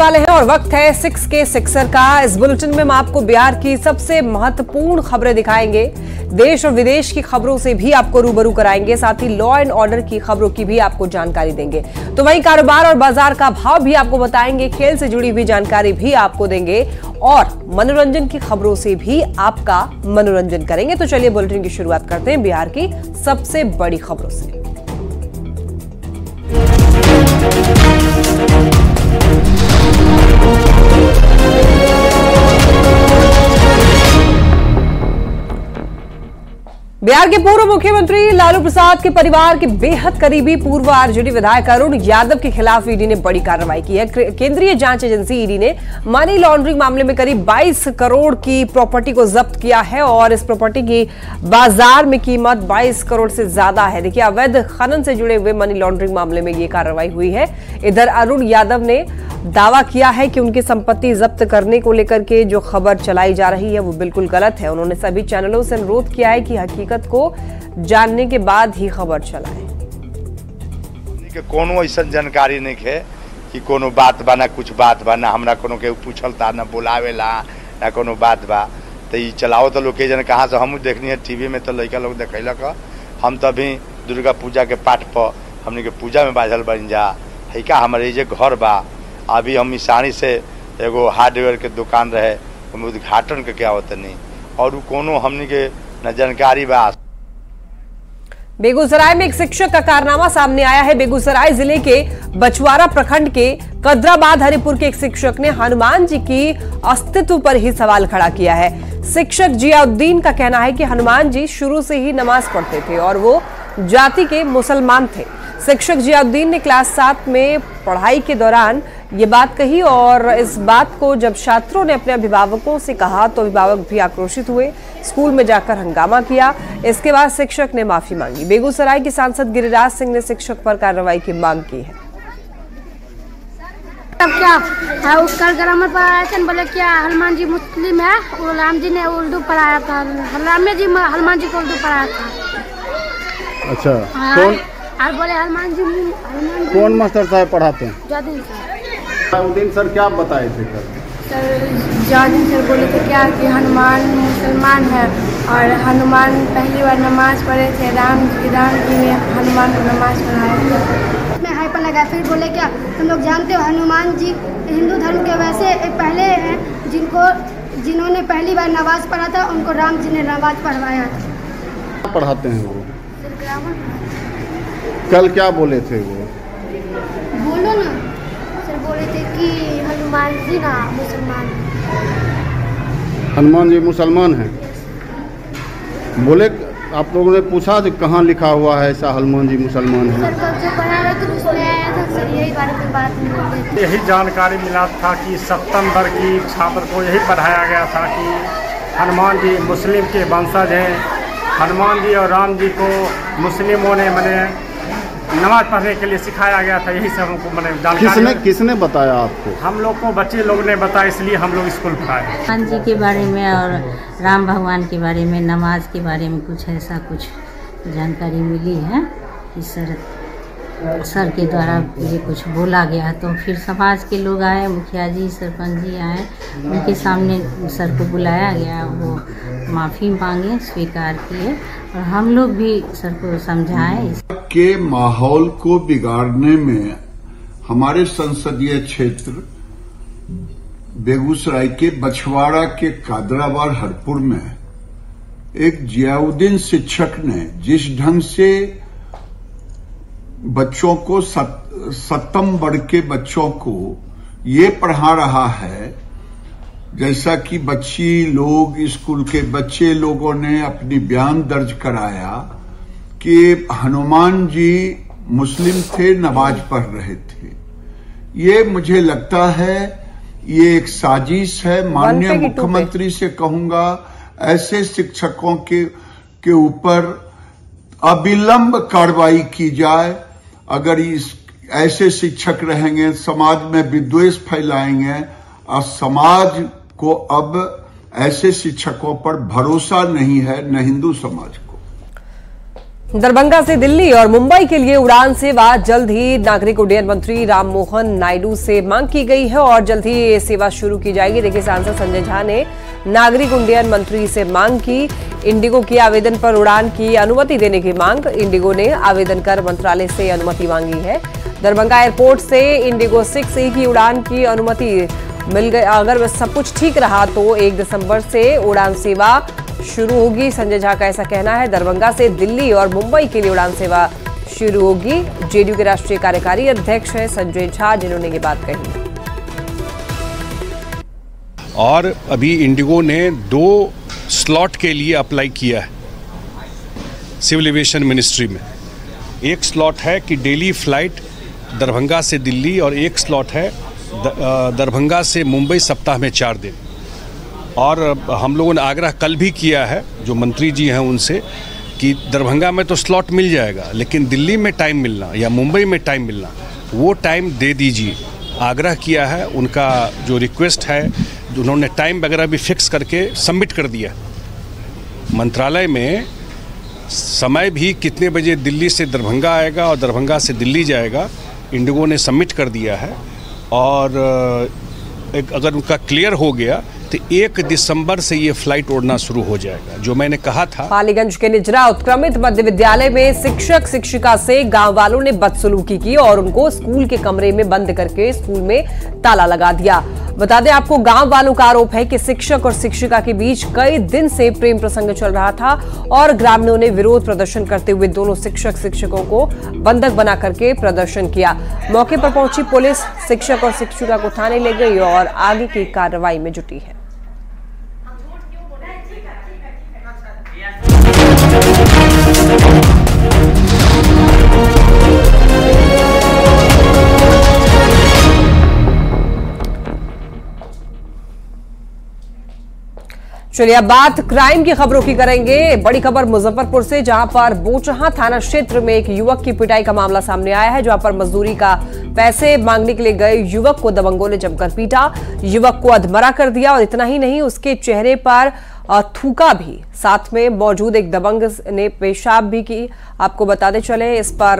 वाले हैं और वक्त है 6 के सिक्सर का। इस बुलेटिन में हम आपको बिहार की सबसे महत्वपूर्ण खबरें दिखाएंगे, देश और विदेश की खबरों से भी आपको रूबरू कराएंगे, साथ ही लॉ एंड ऑर्डर की खबरों की भी आपको जानकारी देंगे। तो वहीं कारोबार और बाजार का भाव भी आपको बताएंगे, खेल से जुड़ी हुई जानकारी भी आपको देंगे और मनोरंजन की खबरों से भी आपका मनोरंजन करेंगे। तो चलिए बुलेटिन की शुरुआत करते हैं बिहार की सबसे बड़ी खबरों से। बिहार के पूर्व मुख्यमंत्री लालू प्रसाद के परिवार के बेहद करीबी पूर्व आरजेडी विधायक अरुण यादव के खिलाफ ईडी ने बड़ी कार्रवाई की है। केंद्रीय जांच एजेंसी ईडी ने मनी लॉन्ड्रिंग मामले में करीब 22 करोड़ की प्रॉपर्टी को जब्त किया है और इस प्रॉपर्टी की बाजार में कीमत 22 करोड़ से ज्यादा है। देखिए, अवैध खनन से जुड़े हुए मनी लॉन्ड्रिंग मामले में ये कार्रवाई हुई है। इधर अरुण यादव ने दावा किया है कि उनकी संपत्ति जब्त करने को लेकर के जो खबर चलाई जा रही है वो बिल्कुल गलत है। उन्होंने सभी चैनलों से अनुरोध किया है कि हकीकत को जानने के बाद ही खबर चलाएं। कोनो ऐसा जानकारी नहीं है कि कोनो बात बा ना कुछ बात बा ना हमरा कोनो के पूछलता ना बुलावेला ना कोनो बात बा। तो ये चलाओ तो लोकेशन कहाँ से हम देखनी है टीवी में, तो लड़का लोग देखलक। हम तो अभी दुर्गा पूजा के पाठ पर हमने के पूजा में बाझल बन जा है का हमारे जे घर बा। अभी हम ईसानी से एगो हार्डवेयर के दुकान रहे, हम उद्घाटन के क्या होता नहीं और कोनो हमने के न जानकारी बा। बेगूसराय में एक शिक्षक का कारनामा सामने आया है। बेगूसराय जिले के बछवाड़ा प्रखंड के कदराबाद हरिपुर के एक शिक्षक ने हनुमान जी की अस्तित्व पर ही सवाल खड़ा किया है। शिक्षक जियाउद्दीन का कहना है कि हनुमान जी शुरू से ही नमाज पढ़ते थे और वो जाति के मुसलमान थे। शिक्षक जियाउद्दीन ने क्लास 7 में पढ़ाई के दौरान ये बात कही और इस बात को जब छात्रों ने अपने अभिभावकों से कहा तो अभिभावक भी आक्रोशित हुए, स्कूल में जाकर हंगामा किया। इसके बाद शिक्षक ने माफी मांगी। बेगूसराय के सांसद गिरिराज सिंह ने शिक्षक पर कार्रवाई की मांग की है। तब क्या कल ग्रामर पढ़ाया था, बोले क्या हनुमान जी मुस्लिम है, राम जी ने उर्दू पढ़ाया था, हनुमान जी को उर्दू पढ़ाया था। अच्छा, कौन और बोले हनुमान जी कौन मास्टर साहब पढ़ाते हैं? जादीन सर। जादीन सर क्या बताए थे कल? सर जादीन सर बोले थे क्या कि हनुमान मुसलमान है और हनुमान पहली बार नमाज पढ़े थे, राम जी ने हनुमान को नमाज पढ़ाया था। मैं हाइपर लगा, फिर बोले क्या तुम लोग जानते हो हनुमान जी हिंदू धर्म के वैसे एक पहले हैं जिन्होंने पहली बार नमाज पढ़ा था, उनको राम जी ने नमाज पढ़वाया था। पढ़ाते हैं वो? Sir grammar. कल क्या बोले थे वो? बोलो ना सर। बोले थे कि हनुमान जी ना मुसलमान, हनुमान जी मुसलमान हैं। बोले आप लोगों ने पूछा कि कहाँ लिखा हुआ है ऐसा हनुमान जी मुसलमान है? सर कब जो पढ़ा रहे थे उसमें आया था सर, यही बारे में बात नहीं। यही जानकारी मिला था कि 7 वर्ग की छात्र को यही पढ़ाया गया था कि हनुमान जी मुस्लिम के वंशज हैं। हनुमान जी और राम जी को मुस्लिमों ने नमाज पढ़ने के लिए सिखाया गया था। यही सब हमको जानकारी। किसने बताया आपको? हम लोग को बच्चे लोग ने बताया, इसलिए हम लोग स्कूल पढ़ाए। हनुमान जी के बारे में और राम भगवान के बारे में, नमाज के बारे में कुछ ऐसा कुछ जानकारी मिली है कि सर के द्वारा ये कुछ बोला गया। तो फिर समाज के लोग आए, मुखिया जी सरपंच जी आए, उनके सामने सर को बुलाया गया, वो माफ़ी मांगे, स्वीकार किए और हम लोग भी सर को समझाएं। के माहौल को बिगाड़ने में हमारे संसदीय क्षेत्र बेगूसराय के बछवाड़ा के कादराबाद हरपुर में एक जियाउद्दीन शिक्षक ने जिस ढंग से बच्चों को 7वीं वर्ग के बच्चों को ये पढ़ा रहा है, जैसा कि बच्ची लोग स्कूल के बच्चे लोगों ने अपनी बयान दर्ज कराया कि हनुमान जी मुस्लिम थे, नमाज पढ़ रहे थे। ये मुझे लगता है ये एक साजिश है। माननीय मुख्यमंत्री से कहूंगा ऐसे शिक्षकों के ऊपर अविलंब कार्रवाई की जाए। अगर ऐसे शिक्षक रहेंगे समाज में विद्वेष फैलाएंगे और समाज को अब ऐसे शिक्षकों पर भरोसा नहीं है, न हिंदू समाज को। दरभंगा से दिल्ली और मुंबई के लिए उड़ान सेवा जल्द ही नागरिक उड्डयन मंत्री राममोहन नायडू से मांग की गई है और जल्द ही ये सेवा शुरू की जाएगी। देखिए, सांसद संजय झा ने नागरिक उड्डयन मंत्री से मांग की। इंडिगो के आवेदन पर उड़ान की अनुमति देने की मांग। इंडिगो ने आवेदन कर मंत्रालय से अनुमति मांगी है। दरभंगा एयरपोर्ट से इंडिगो 6A की उड़ान की अनुमति मिल गई। अगर सब कुछ ठीक रहा तो 1 दिसंबर से उड़ान सेवा शुरू होगी। संजय झा का ऐसा कहना है। दरभंगा से दिल्ली और मुंबई के लिए उड़ान सेवा शुरू होगी। जेडीयू के राष्ट्रीय कार्यकारी अध्यक्ष हैं संजय झा, जिन्होंने ये बात कही। और अभी इंडिगो ने 2 स्लॉट के लिए अप्लाई किया है सिविल एविएशन मिनिस्ट्री में। एक स्लॉट है कि डेली फ्लाइट दरभंगा से दिल्ली और एक स्लॉट है दरभंगा से मुंबई सप्ताह में 4 दिन। और हम लोगों ने आग्रह कल भी किया है जो मंत्री जी हैं उनसे कि दरभंगा में तो स्लॉट मिल जाएगा, लेकिन दिल्ली में टाइम मिलना या मुंबई में टाइम मिलना, वो टाइम दे दीजिए। आग्रह किया है। उनका जो रिक्वेस्ट है, उन्होंने टाइम वगैरह भी फिक्स करके सबमिट कर दिया मंत्रालय में। समय भी कितने बजे दिल्ली से दरभंगा आएगा और दरभंगा से दिल्ली जाएगा, इंडिगो ने सबमिट कर दिया है। और अगर उनका क्लियर हो गया तो 1 दिसंबर से ये फ्लाइट उड़ना शुरू हो जाएगा, जो मैंने कहा था। पालीगंज के निजरा उत्क्रमित मध्य विद्यालय में शिक्षक शिक्षिका से गांव वालों ने बदसलूकी की और उनको स्कूल के कमरे में बंद करके स्कूल में ताला लगा दिया। बता दें आपको, गांव वालों का आरोप है कि शिक्षक और शिक्षिका के बीच कई दिन से प्रेम प्रसंग चल रहा था और ग्रामीणों ने विरोध प्रदर्शन करते हुए दोनों शिक्षक शिक्षकों को बंधक बना करके प्रदर्शन किया। मौके पर पहुंची पुलिस शिक्षक और शिक्षिका को थाने ले गई और आगे की कार्रवाई में जुटी है। चलिए अब बात क्राइम की खबरों की करेंगे। बड़ी खबर मुजफ्फरपुर से, जहां पर बोचहां थाना क्षेत्र में एक युवक की पिटाई का मामला सामने आया है। जहां पर मजदूरी का पैसे मांगने के लिए गए युवक को दबंगों ने जमकर पीटा, युवक को अधमरा कर दिया और इतना ही नहीं, उसके चेहरे पर थूका भी। साथ में मौजूद एक दबंग ने पेशाब भी की। आपको बताते चले, इस पर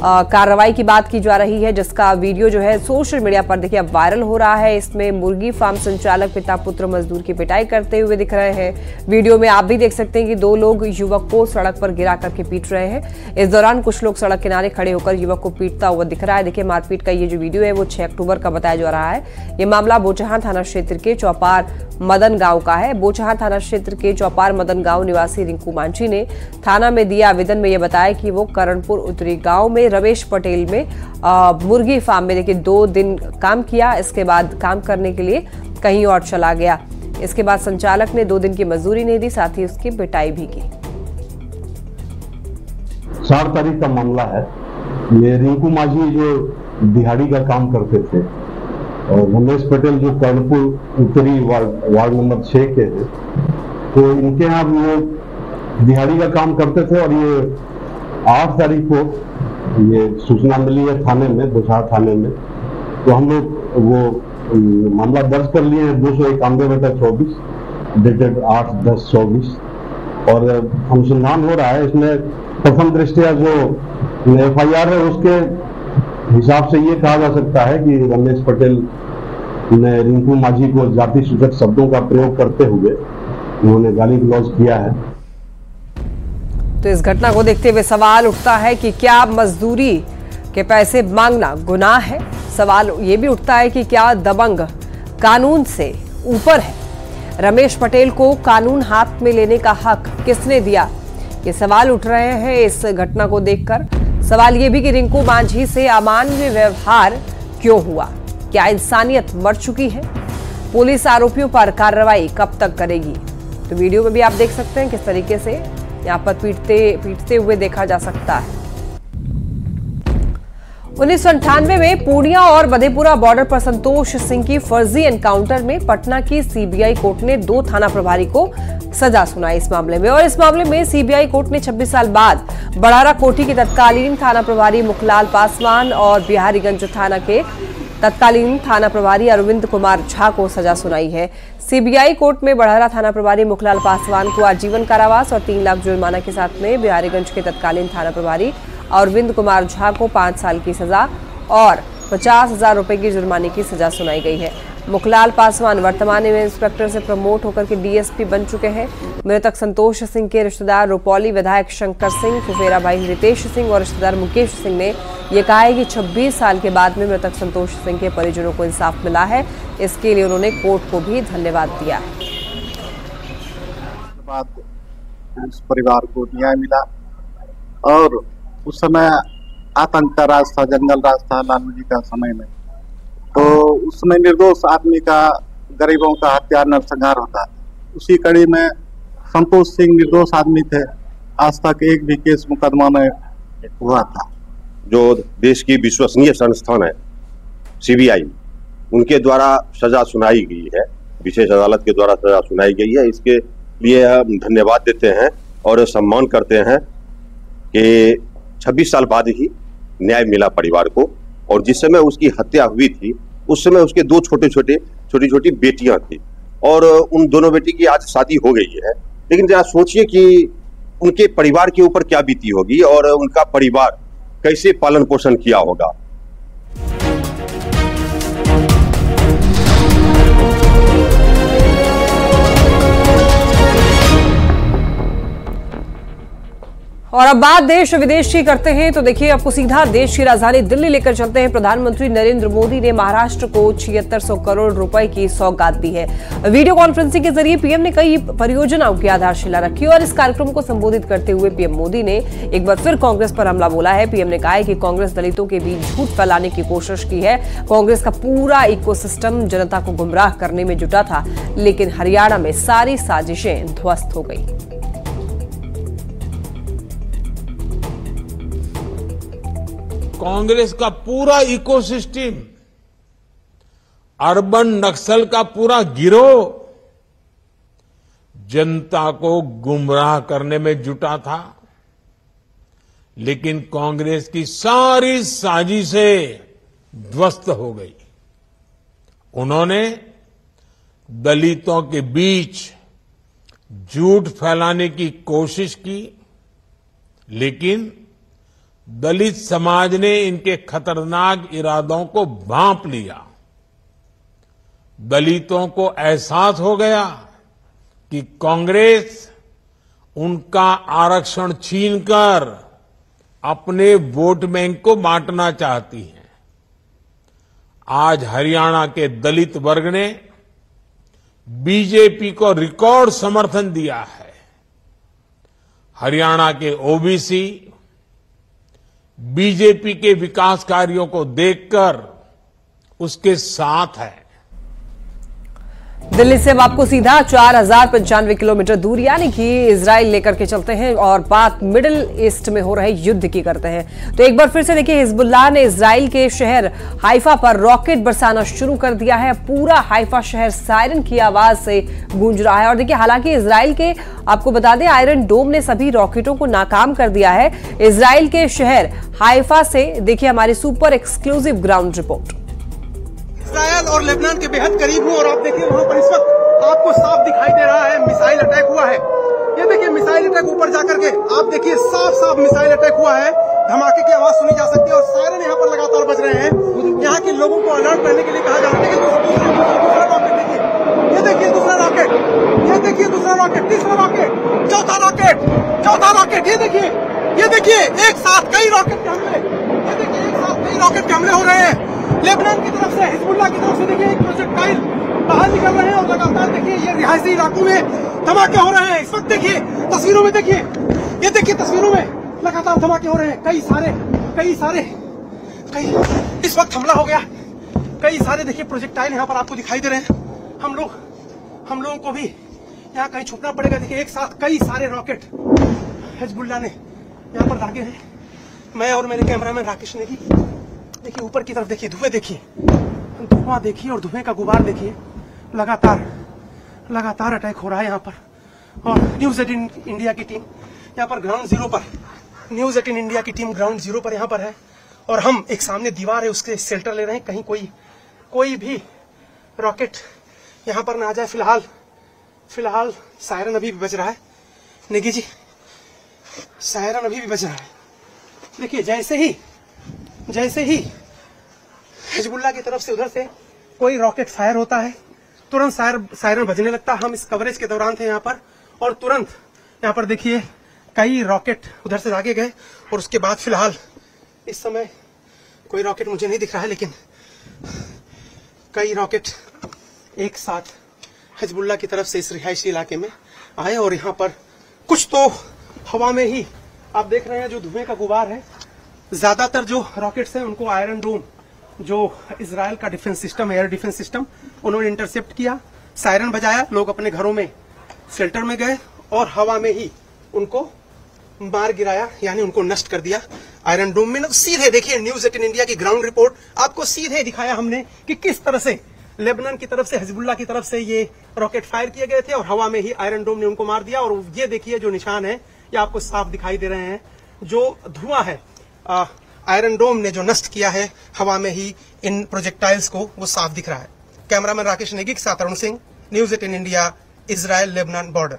कार्रवाई की बात की जा रही है, जिसका वीडियो जो है सोशल मीडिया पर देखिए अब वायरल हो रहा है। इसमें मुर्गी फार्म संचालक पिता पुत्र मजदूर की पिटाई करते हुए दिख रहे हैं। वीडियो में आप भी देख सकते हैं कि 2 लोग युवक को सड़क पर गिरा करके पीट रहे हैं। इस दौरान कुछ लोग सड़क किनारे खड़े होकर युवक को पीटता हुआ दिख रहा है। देखिए, मारपीट का ये जो वीडियो है वो 6 अक्टूबर का बताया जा रहा है। ये मामला बोचहां थाना क्षेत्र के चौपार मदन गांव का है। बोचहां थाना क्षेत्र के चौपार मदन गांव निवासी रिंकू मांझी ने थाना में दिए आवेदन में यह बताया कि वो करणपुर उत्तरी गांव में रमेश पटेल में मुर्गी फार्म में देखिए 2 दिन काम किया। इसके बाद काम करने के लिए कहीं और चला गया। इसके बाद संचालक ने 2 दिन की मजदूरी नहीं दी, साथ ही उसकी पिटाई भी की। 4 तारीख का मामला है। ये रिंकू मांझी जो दिहाड़ी का काम करते थे और रमेश पटेल जो कर्णपुर उत्तरी वार्ड नंबर 6 के थे, तो इनके यहाँ वो दिहाड़ी का काम करते थे। और ये 8 तारीख को ये सूचना मिली है थाने में, बोचहां थाने में। तो हम लोग वो मामला दर्ज कर लिए हैं 291/24 डेटेड 8/10/24 और अनुसंधान हो रहा है। इसमें प्रथम दृष्टया जो FIR है उसके हिसाब से ये कहा जा सकता है कि रमेश पटेल ने रिंकू मांझी को जाति सूचक शब्दों का प्रयोग करते हुए उन्होंने गाली गलौज किया है। तो इस घटना को देखते हुए सवाल उठता है कि क्या मजदूरी के पैसे मांगना गुनाह है। सवाल ये भी उठता है कि क्या दबंग कानून से ऊपर है। रमेश पटेल को कानून हाथ में लेने का हक किसने दिया, ये सवाल उठ रहे हैं इस घटना को देखकर। सवाल ये भी कि रिंकू मांझी से अमानवीय व्यवहार क्यों हुआ, क्या इंसानियत मर चुकी है। पुलिस आरोपियों पर कार्रवाई कब तक करेगी। तो वीडियो में भी आप देख सकते हैं किस तरीके से यहाँ पर पीटते हुए देखा जा सकता है। 1998 में पूर्णिया और मधेपुरा बॉर्डर पर संतोष सिंह की फर्जी एनकाउंटर में पटना की सीबीआई कोर्ट ने 2 थाना प्रभारी को सजा सुनाई इस मामले में। और इस मामले में सीबीआई कोर्ट ने 26 साल बाद बड़ारा कोठी के तत्कालीन थाना प्रभारी मुखलाल पासवान और बिहारीगंज थाना के तत्कालीन थाना प्रभारी अरविंद कुमार झा को सजा सुनाई है। सीबीआई कोर्ट में बड़हरा थाना प्रभारी मुखलाल पासवान को आजीवन कारावास और 3 लाख जुर्माना के साथ में बिहारीगंज के तत्कालीन थाना प्रभारी अरविंद कुमार झा को 5 साल की सजा और 50,000 रुपए की जुर्माने की सजा सुनाई गई है। मुखलाल पासवान वर्तमान में इंस्पेक्टर से प्रमोट होकर के डीएसपी बन चुके हैं। मृतक संतोष सिंह के रिश्तेदार रुपौली विधायक शंकर सिंह, फुफेरा भाई रितेश सिंह और रिश्तेदार मुकेश सिंह ने यह कहा है कि 26 साल के बाद में मृतक संतोष सिंह के परिजनों को इंसाफ मिला है। इसके लिए उन्होंने कोर्ट को भी धन्यवाद दिया। पुलिस परिवार को न्याय मिला और उस समय आतंक का राज था, जंगल राज था लालू जी का समय में, तो उस समय निर्दोष आदमी का, गरीबों का हत्या नरसंहार होता है। उसी कड़ी में संतोष सिंह निर्दोष आदमी थे, आज तक एक भी केस मुकदमा में हुआ था। जो देश की विश्वसनीय संस्थान है सीबीआई, उनके द्वारा सजा सुनाई गई है, विशेष अदालत के द्वारा सजा सुनाई गई है। इसके लिए हम धन्यवाद देते हैं और सम्मान करते हैं कि 26 साल बाद ही न्याय मिला परिवार को। और जिस समय उसकी हत्या हुई थी उस समय उसके 2 छोटी छोटी बेटियां थी और उन दोनों बेटी की आज शादी हो गई है। लेकिन जरा सोचिए कि उनके परिवार के ऊपर क्या बीती होगी और उनका परिवार कैसे पालन पोषण किया होगा। और अब बात देश विदेश की करते हैं तो देखिए आपको सीधा देश की राजधानी दिल्ली लेकर चलते हैं। प्रधानमंत्री नरेंद्र मोदी ने महाराष्ट्र को 7600 करोड़ रुपए की सौगात दी है। वीडियो कॉन्फ्रेंसिंग के जरिए पीएम ने कई परियोजनाओं की आधारशिला रखी और इस कार्यक्रम को संबोधित करते हुए पीएम मोदी ने एक बार फिर कांग्रेस पर हमला बोला है। पीएम ने कहा है कि कांग्रेस दलितों के बीच झूठ फैलाने की कोशिश की है। कांग्रेस का पूरा इकोसिस्टम जनता को गुमराह करने में जुटा था, लेकिन हरियाणा में सारी साजिशें ध्वस्त हो गई। कांग्रेस का पूरा इकोसिस्टम, अर्बन नक्सल का पूरा गिरोह जनता को गुमराह करने में जुटा था, लेकिन कांग्रेस की सारी साजिशें ध्वस्त हो गई। उन्होंने दलितों के बीच झूठ फैलाने की कोशिश की, लेकिन दलित समाज ने इनके खतरनाक इरादों को भांप लिया। दलितों को एहसास हो गया कि कांग्रेस उनका आरक्षण छीनकर अपने वोट बैंक को बांटना चाहती है। आज हरियाणा के दलित वर्ग ने बीजेपी को रिकॉर्ड समर्थन दिया है। हरियाणा के ओबीसी बीजेपी के विकास कार्यों को देखकर उसके साथ है। दिल्ली से अब आपको सीधा 4095 किलोमीटर दूर यानी कि इजराइल लेकर के चलते हैं और बात मिडिल ईस्ट में हो रहे युद्ध की करते हैं। तो एक बार फिर से देखिए, हिजबुल्लाह ने इजराइल के शहर हाइफा पर रॉकेट बरसाना शुरू कर दिया है। पूरा हाइफा शहर सायरन की आवाज से गूंज रहा है। और देखिए, हालांकि इजराइल के, आपको बता दें, आयरन डोम ने सभी रॉकेटों को नाकाम कर दिया है। इजराइल के शहर हाइफा से देखिए हमारी super exclusive ground report. Israel और लेबनान के बेहद करीब हूँ और आप देखिए वहाँ पर इस वक्त आपको साफ दिखाई दे रहा है मिसाइल अटैक हुआ है। ये देखिए मिसाइल अटैक ऊपर जाकर के आप देखिए साफ मिसाइल अटैक हुआ है। धमाके की आवाज सुनी जा सकती है और सायरन यहाँ पर लगातार बज रहे हैं। यहाँ के लोगों को अलर्ट रहने के लिए कहा जा रहा है। दूसरा रॉकेट देखिए, ये देखिए दूसरा रॉकेट, ये देखिए दूसरा रॉकेट, तीसरा रॉकेट, चौथा रॉकेट, ये देखिए एक साथ कई रॉकेट के हमले, ये देखिए एक साथ कई रॉकेट के हमले हो रहे हैं। लेबनान की तरफ से, हिजबुल्लाह की तरफ से देखिए एक प्रोजेक्टाइल बाहर निकल रहे हैं और लगातार देखिए ये रिहायशी इलाकों में धमाके हो रहे हैं। इस वक्त देखिए तस्वीरों में, देखिए ये देखिए तस्वीरों में लगातार धमाके हो रहे हैं। कई सारे इस वक्त हमला हो गया। कई सारे देखिए प्रोजेक्टाइल यहाँ पर आपको दिखाई दे रहे हैं। हम लोगों को भी यहाँ कहीं छुपना पड़ेगा। देखिए एक साथ कई सारे रॉकेट हिजबुल्लाह ने यहाँ पर दागे हैं। मैं और मेरे कैमरामैन राकेश ने भी देखिए ऊपर की तरफ देखिए, धुएं देखिए, धुआं देखिए और धुएं का गुबार देखिए। लगातार अटैक हो रहा है यहाँ पर। और न्यूज 18 इंडिया की टीम यहाँ पर ग्राउंड जीरो पर, न्यूज 18 इंडिया की टीम ग्राउंड जीरो पर यहाँ पर है और हम एक सामने दीवार है उसके शेल्टर ले रहे हैं। कहीं कोई भी रॉकेट यहाँ पर ना आ जाए। फिलहाल सायरन अभी भी बज रहा है निकी जी, सायरन अभी भी बज रहा है। देखिए जैसे ही हिजबुल्लाह की तरफ से उधर से कोई रॉकेट फायर होता है तुरंत सायरन बजने लगता है। हम इस कवरेज के दौरान थे यहाँ पर और तुरंत यहाँ पर देखिए कई रॉकेट उधर से दागे गए और उसके बाद फिलहाल इस समय कोई रॉकेट मुझे नहीं दिख रहा है, लेकिन कई रॉकेट एक साथ हिजबुल्लाह की तरफ से इस रिहायशी इलाके में आए और यहाँ पर कुछ तो हवा में ही आप देख रहे हैं जो धुएं का गुबार है। ज्यादातर जो रॉकेट्स हैं उनको आयरन डोम जो इजराइल का defence system, air defence system, उन्होंने इंटरसेप्ट किया। सायरन बजाया, लोग अपने घरों में शेल्टर में गए और हवा में ही उनको मार गिराया, यानी उनको नष्ट कर दिया। आयरन डोम में सीधे देखिए न्यूज 18 इंडिया की ग्राउंड रिपोर्ट आपको सीधे दिखाया हमने कि किस तरह से लेबनान की तरफ से हिजबुल्लाह की तरफ से ये रॉकेट फायर किए गए थे और हवा में ही आयरन डोम ने उनको मार दिया। और ये देखिए जो निशान है ये आपको साफ दिखाई दे रहे हैं, जो धुआं है आयरन डोम ने जो नष्ट किया है हवा में ही इन प्रोजेक्टाइल्स को, वो साफ दिख रहा है। कैमरामैन राकेश नेगी के साथ Arun Singh, news 18 India, Israel Lebanon border.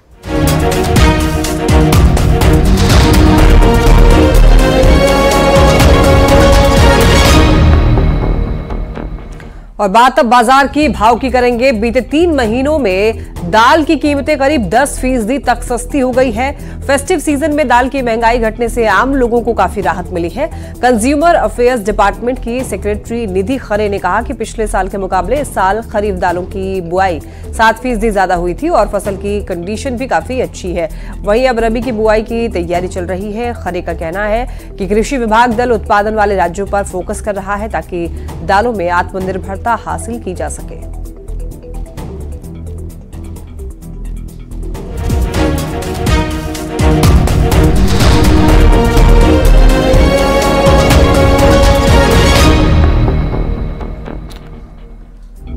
और बात अब बाजार की भाव की करेंगे। बीते 3 महीनों में दाल की कीमतें करीब 10% तक सस्ती हो गई है। फेस्टिव सीजन में दाल की महंगाई घटने से आम लोगों को काफी राहत मिली है। कंज्यूमर अफेयर्स डिपार्टमेंट की सेक्रेटरी निधि खरे ने कहा कि पिछले साल के मुकाबले इस साल खरीफ दालों की बुआई 7% ज्यादा हुई थी और फसल की कंडीशन भी काफी अच्छी है। वहीं अब रबी की बुआई की तैयारी चल रही है। खरे का कहना है कि कृषि विभाग दल उत्पादन वाले राज्यों पर फोकस कर रहा है ताकि दालों में आत्मनिर्भरता हासिल की जा सके।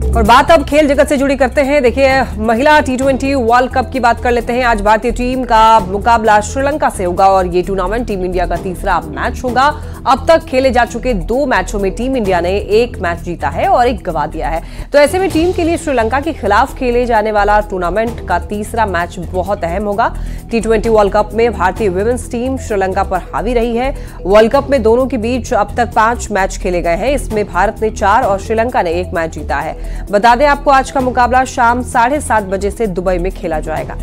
और बात अब खेल जगत से जुड़ी करते हैं। देखिए महिला T20 वर्ल्ड कप की बात कर लेते हैं। आज भारतीय टीम का मुकाबला श्रीलंका से होगा और ये टूर्नामेंट टीम इंडिया का तीसरा मैच होगा। अब तक खेले जा चुके 2 मैचों में टीम इंडिया ने 1 मैच जीता है और 1 गंवा दिया है। तो ऐसे में टीम के लिए श्रीलंका के खिलाफ खेले जाने वाला टूर्नामेंट का तीसरा मैच बहुत अहम होगा। T20 वर्ल्ड कप में भारतीय वुमेन्स टीम श्रीलंका पर हावी रही है। वर्ल्ड कप में दोनों के बीच अब तक 5 मैच खेले गए हैं। इसमें भारत ने 4 और श्रीलंका ने 1 मैच जीता है। बता दें आपको आज का मुकाबला शाम 7:30 बजे से दुबई में खेला जाएगा।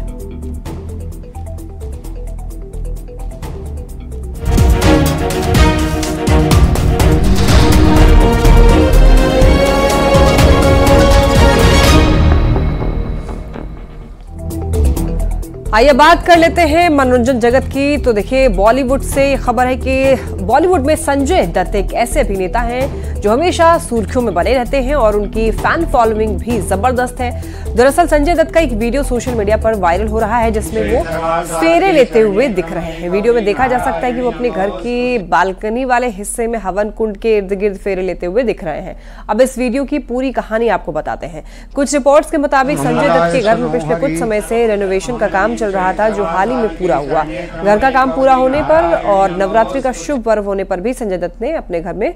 आइए बात कर लेते हैं मनोरंजन जगत की। तो देखिए बॉलीवुड से खबर है कि बॉलीवुड में संजय दत्त एक ऐसे अभिनेता हैं जो हमेशा सुर्खियों में बने रहते हैं और उनकी फैन फॉलोइंग भी जबरदस्त है। दरअसल संजय दत्त का एक वीडियो सोशल मीडिया पर वायरल हो रहा है जिसमें वो फेरे लेते हुए दिख रहे हैं। वीडियो में देखा जा सकता है कि वो अपने घर की बालकनी वाले हिस्से में हवन कुंड के इर्द गिर्द फेरे लेते हुए दिख रहे हैं। अब इस वीडियो की पूरी कहानी आपको बताते हैं। कुछ रिपोर्ट्स के मुताबिक संजय दत्त के घर में पिछले कुछ समय से रेनोवेशन का काम चल रहा था जो हाल ही में पूरा हुआ। घर का काम पूरा होने पर और नवरात्रि का शुभ पर्व होने पर भी संजय दत्त ने अपने घर में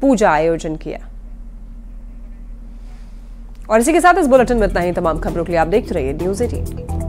पूजा आयोजन किया। और इसी के साथ इस बुलेटिन में इतना ही। तमाम खबरों के लिए आप देखते रहिए न्यूज़ 18।